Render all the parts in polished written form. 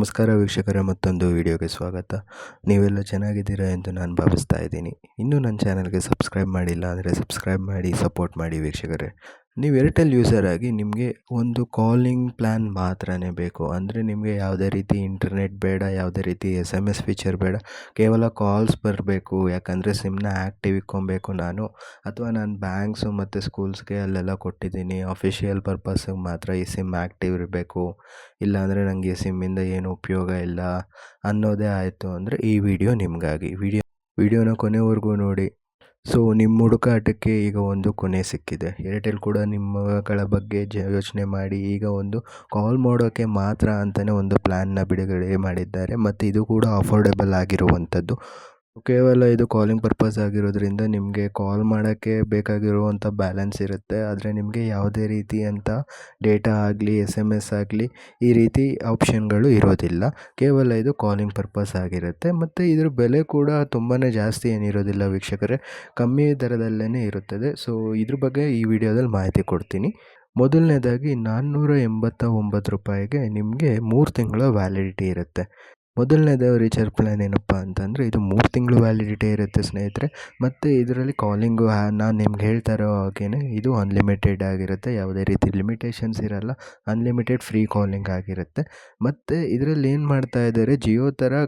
ನಮಸ್ಕಾರ ವೀಕ್ಷಕರೇ, ಮತ್ತೊಂದು ವಿಡಿಯೋಗೆ ಸ್ವಾಗತ. ನೀವೆಲ್ಲ ಚೆನ್ನಾಗಿದ್ದೀರಾ ಎಂದು ನಾನು ಭಾವಿಸ್ತಾ ಇದ್ದೀನಿ. ಇನ್ನೂ ನನ್ನ ಚಾನಲ್ಗೆ ಸಬ್ಸ್ಕ್ರೈಬ್ ಮಾಡಿಲ್ಲ ಅಂದರೆ ಸಬ್ಸ್ಕ್ರೈಬ್ ಮಾಡಿ ಸಪೋರ್ಟ್ ಮಾಡಿ ವೀಕ್ಷಕರೇ. ನೀವು ಏರ್ಟೆಲ್ ಯೂಸರ್ ಆಗಿ ನಿಮಗೆ ಒಂದು ಕಾಲಿಂಗ್ ಪ್ಲ್ಯಾನ್ ಮಾತ್ರನೇ ಬೇಕು. ಅಂದರೆ ನಿಮಗೆ ಯಾವುದೇ ರೀತಿ ಇಂಟರ್ನೆಟ್ ಬೇಡ, ಯಾವುದೇ ರೀತಿ SMS ಫೀಚರ್ ಬೇಡ, ಕೇವಲ ಕಾಲ್ಸ್ ಬರಬೇಕು. ಯಾಕಂದರೆ ಸಿಮ್ನ ಆ್ಯಕ್ಟಿವ್ ಇಟ್ಕೊಬೇಕು ನಾನು, ಅಥವಾ ನಾನು ಬ್ಯಾಂಕ್ಸು ಮತ್ತು ಸ್ಕೂಲ್ಸ್ಗೆ ಅಲ್ಲೆಲ್ಲ ಕೊಟ್ಟಿದ್ದೀನಿ. ಅಫಿಷಿಯಲ್ ಪರ್ಪಸ್ಸಿಗೆ ಮಾತ್ರ ಈ ಸಿಮ್ ಆ್ಯಕ್ಟಿವ್ ಇರಬೇಕು, ಇಲ್ಲಾಂದರೆ ನನಗೆ ಸಿಮ್ಮಿಂದ ಏನು ಉಪಯೋಗ ಇಲ್ಲ ಅನ್ನೋದೇ ಆಯಿತು ಅಂದರೆ ಈ ವಿಡಿಯೋ ನಿಮಗಾಗಿ. ವಿಡಿಯೋನ ಕೊನೆವರೆಗೂ ನೋಡಿ. ಸೊ ನಿಮ್ಮ ಹುಡುಕಾಟಕ್ಕೆ ಈಗ ಒಂದು ಕೊನೆ ಸಿಕ್ಕಿದೆ. ಏರ್ಟೆಲ್ ಕೂಡ ನಿಮ್ಮಗಳ ಬಗ್ಗೆ ಯೋಚನೆ ಮಾಡಿ ಈಗ ಒಂದು ಕಾಲ್ ಮಾಡೋಕ್ಕೆ ಮಾತ್ರ ಅಂತಲೇ ಒಂದು ಪ್ಲ್ಯಾನ್ನ ಬಿಡುಗಡೆ ಮಾಡಿದ್ದಾರೆ. ಮತ್ತು ಇದು ಕೂಡ ಅಫೋರ್ಡೆಬಲ್ ಆಗಿರುವಂಥದ್ದು. ಕೇವಲ ಇದು ಕಾಲಿಂಗ್ ಪರ್ಪಸ್ ಆಗಿರೋದ್ರಿಂದ ನಿಮಗೆ ಕಾಲ್ ಮಾಡೋಕ್ಕೆ ಬೇಕಾಗಿರುವಂಥ ಬ್ಯಾಲೆನ್ಸ್ ಇರುತ್ತೆ. ಆದರೆ ನಿಮಗೆ ಯಾವುದೇ ರೀತಿಯಂಥ ಡೇಟಾ ಆಗಲಿ SMS ಆಗಲಿ ಈ ರೀತಿ ಆಪ್ಷನ್ಗಳು ಇರೋದಿಲ್ಲ. ಕೇವಲ ಇದು ಕಾಲಿಂಗ್ ಪರ್ಪಸ್ ಆಗಿರುತ್ತೆ. ಮತ್ತು ಇದ್ರ ಬೆಲೆ ಕೂಡ ತುಂಬಾ ಜಾಸ್ತಿ ಏನಿರೋದಿಲ್ಲ ವೀಕ್ಷಕರೇ, ಕಮ್ಮಿ ದರದಲ್ಲೇ ಇರುತ್ತದೆ. ಸೊ ಇದ್ರ ಬಗ್ಗೆ ಈ ವಿಡಿಯೋದಲ್ಲಿ ಮಾಹಿತಿ ಕೊಡ್ತೀನಿ. ಮೊದಲನೇದಾಗಿ 489 ರೂಪಾಯಿಗೆ ನಿಮಗೆ 3 ತಿಂಗಳ ವ್ಯಾಲಿಡಿಟಿ ಇರುತ್ತೆ. ಮೊದಲನೇದು ರೀಚಾರ್ಜ್ ಪ್ಲ್ಯಾನ್ ಏನಪ್ಪ ಅಂತಂದರೆ ಇದು 3 ತಿಂಗಳು ವ್ಯಾಲಿಡಿಟಿ ಇರುತ್ತೆ ಸ್ನೇಹಿತರೆ. ಮತ್ತು ಇದರಲ್ಲಿ ಕಾಲಿಂಗು ನಾನು ನಿಮ್ಗೆ ಹೇಳ್ತಾ ಇರೋ ಹಾಗೇ ಇದು ಅನ್ಲಿಮಿಟೆಡ್ ಆಗಿರುತ್ತೆ. ಯಾವುದೇ ರೀತಿ ಲಿಮಿಟೇಷನ್ಸ್ ಇರಲ್ಲ. ಅನ್ಲಿಮಿಟೆಡ್ ಫ್ರೀ ಕಾಲಿಂಗ್ ಆಗಿರುತ್ತೆ. ಮತ್ತು ಇದರಲ್ಲಿ ಏನು ಮಾಡ್ತಾ ಇದ್ದಾರೆ, ಜಿಯೋ ಥರ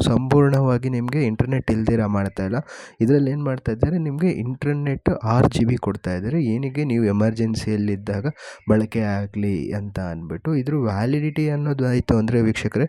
ಸಂಪೂರ್ಣವಾಗಿ ನಿಮಗೆ ಇಂಟರ್ನೆಟ್ ಇಲ್ದಿರ ಮಾಡ್ತಾಯಿಲ್ಲ. ಇದರಲ್ಲಿ ಏನು ಮಾಡ್ತಾ ಇದ್ದಾರೆ, ನಿಮಗೆ ಇಂಟರ್ನೆಟ್ 6 GB ಕೊಡ್ತಾ ಇದ್ದಾರೆ. ಏನಿಗೆ ನೀವು ಎಮರ್ಜೆನ್ಸಿಯಲ್ಲಿದ್ದಾಗ ಬಳಕೆ ಆಗಲಿ ಅಂತ ಅಂದ್ಬಿಟ್ಟು. ಇದ್ರ ವ್ಯಾಲಿಡಿಟಿ ಅನ್ನೋದು ಆಯಿತು ಅಂದರೆ ವೀಕ್ಷಕರೇ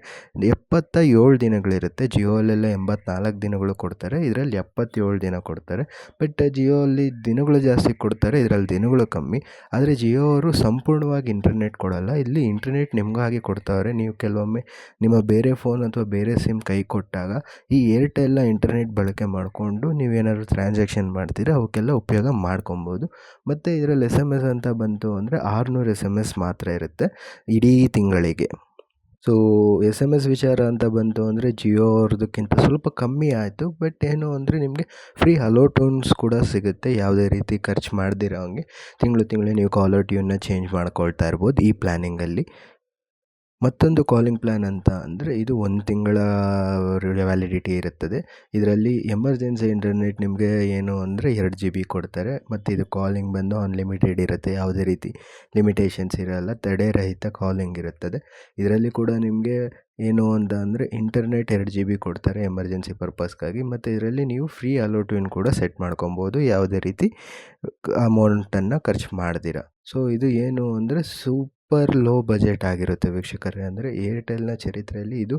77 ದಿನಗಳಿರುತ್ತೆ. ಜಿಯೋಲೆಲ್ಲ 84 ದಿನಗಳು ಕೊಡ್ತಾರೆ, ಇದರಲ್ಲಿ 77 ದಿನ ಕೊಡ್ತಾರೆ. ಬಟ್ ಜಿಯೋ ಅಲ್ಲಿ ದಿನಗಳು ಜಾಸ್ತಿ ಕೊಡ್ತಾರೆ, ಇದರಲ್ಲಿ ದಿನಗಳು ಕಮ್ಮಿ. ಆದರೆ ಜಿಯೋ ಅವರು ಸಂಪೂರ್ಣವಾಗಿ ಇಂಟರ್ನೆಟ್ ಕೊಡೋಲ್ಲ. ಇಲ್ಲಿ ಇಂಟರ್ನೆಟ್ ನಿಮಗಾಗಿ ಕೊಡ್ತಾವ್ರೆ. ನೀವು ಕೆಲವೊಮ್ಮೆ ನಿಮ್ಮ ಬೇರೆ ಫೋನ್ ಅಥವಾ ಬೇರೆ ಸಿಮ್ ಕೈ ಕೊಟ್ಟಾಗ ಈ ಏರ್ಟೆಲ್ನ ಇಂಟರ್ನೆಟ್ ಬಳಕೆ ಮಾಡಿಕೊಂಡು ನೀವೇನಾದ್ರು ಟ್ರಾನ್ಸಾಕ್ಷನ್ ಮಾಡ್ತೀರಾ, ಅವಕ್ಕೆಲ್ಲ ಉಪಯೋಗ ಮಾಡ್ಕೊಬೋದು. ಮತ್ತು ಇದರಲ್ಲಿ SMS ಅಂತ ಬಂತು ಅಂದರೆ 600 SMS ಮಾತ್ರ ಇರುತ್ತೆ ಇಡೀ ತಿಂಗಳಿಗೆ. ಸೊ SMS ವಿಚಾರ ಅಂತ ಬಂತು ಅಂದರೆ ಜಿಯೋ ಅವ್ರದಕ್ಕಿಂತ ಸ್ವಲ್ಪ ಕಮ್ಮಿ ಆಯಿತು. ಬಟ್ ಏನು ಅಂದರೆ ನಿಮಗೆ ಫ್ರೀ ಹಲೋ ಟೂನ್ಸ್ ಕೂಡ ಸಿಗುತ್ತೆ. ಯಾವುದೇ ರೀತಿ ಖರ್ಚು ಮಾಡ್ದಿರೋ ಹಂಗೆ ತಿಂಗಳು ನೀವು ಕಾಲರ್ ಟ್ಯೂನ್ನ ಚೇಂಜ್ ಮಾಡ್ಕೊಳ್ತಾ ಇರ್ಬೋದು ಈ ಪ್ಲ್ಯಾನಿಂಗಲ್ಲಿ. ಮತ್ತೊಂದು ಕಾಲಿಂಗ್ ಪ್ಲ್ಯಾನ್ ಅಂತ ಅಂದರೆ ಇದು 1 ತಿಂಗಳ ವ್ಯಾಲಿಡಿಟಿ ಇರುತ್ತದೆ. ಇದರಲ್ಲಿ ಎಮರ್ಜೆನ್ಸಿ ಇಂಟರ್ನೆಟ್ ನಿಮಗೆ ಏನು ಅಂದರೆ 2 GB ಕೊಡ್ತಾರೆ. ಮತ್ತು ಇದು ಕಾಲಿಂಗ್ ಬಂದು ಅನ್ಲಿಮಿಟೆಡ್ ಇರುತ್ತೆ. ಯಾವುದೇ ರೀತಿ ಲಿಮಿಟೇಷನ್ಸ್ ಇರೋಲ್ಲ, ತಡೆರಹಿತ ಕಾಲಿಂಗ್ ಇರುತ್ತದೆ. ಇದರಲ್ಲಿ ಕೂಡ ನಿಮಗೆ ಏನು ಅಂತ ಅಂದರೆ ಇಂಟರ್ನೆಟ್ 2 GB ಕೊಡ್ತಾರೆ ಎಮರ್ಜೆನ್ಸಿ ಪರ್ಪಸ್ಗಾಗಿ. ಮತ್ತು ಇದರಲ್ಲಿ ನೀವು ಫ್ರೀ ಹಲೋ ಟ್ಯೂನ್ ಕೂಡ ಸೆಟ್ ಮಾಡ್ಕೊಬೋದು, ಯಾವುದೇ ರೀತಿ ಅಮೌಂಟನ್ನು ಖರ್ಚು ಮಾಡ್ದಿರ. ಸೊ ಇದು ಏನು ಅಂದರೆ ಸೂಪರ್ ಲೋ ಬಜೆಟ್ ಆಗಿರುತ್ತೆ ವೀಕ್ಷಕರೇ. ಅಂದರೆ ಏರ್ಟೆಲ್ನ ಚರಿತ್ರೆಯಲ್ಲಿ ಇದು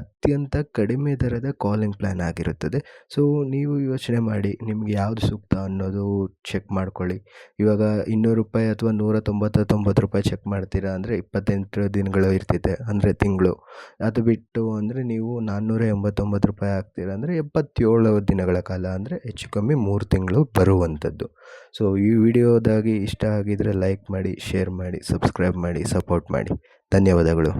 ಅತ್ಯಂತ ಕಡಿಮೆ ದರದ ಕಾಲಿಂಗ್ ಪ್ಲ್ಯಾನ್ ಆಗಿರುತ್ತದೆ. ಸೊ ನೀವು ಯೋಚನೆ ಮಾಡಿ ನಿಮ್ಗೆ ಯಾವುದು ಸೂಕ್ತ ಅನ್ನೋದು ಚೆಕ್ ಮಾಡ್ಕೊಳ್ಳಿ. ಇವಾಗ 200 ರೂಪಾಯಿ ಅಥವಾ 199 ರೂಪಾಯಿ ಚೆಕ್ ಮಾಡ್ತೀರಾ ಅಂದರೆ 28 ದಿನಗಳು ಇರ್ತಿದೆ, ಅಂದರೆ ತಿಂಗಳು. ಅದು ಬಿಟ್ಟು ಅಂದರೆ ನೀವು 489 ರೂಪಾಯಿ ಹಾಕ್ತೀರಾ ಅಂದರೆ 77 ದಿನಗಳ ಕಾಲ, ಅಂದರೆ ಹೆಚ್ಚು ಕಮ್ಮಿ 3 ತಿಂಗಳು ಬರುವಂಥದ್ದು. ಸೊ ಈ ವಿಡಿಯೋದಾಗಿ ಇಷ್ಟ ಆಗಿದರೆ ಲೈಕ್ ಮಾಡಿ, ಶೇರ್ ಮಾಡಿ, ಸಬ್ಸ್ಕ್ರೈಬ್ ಮಾಡಿ, ಸಪೋರ್ಟ್ ಮಾಡಿ. ಧನ್ಯವಾದಗಳು.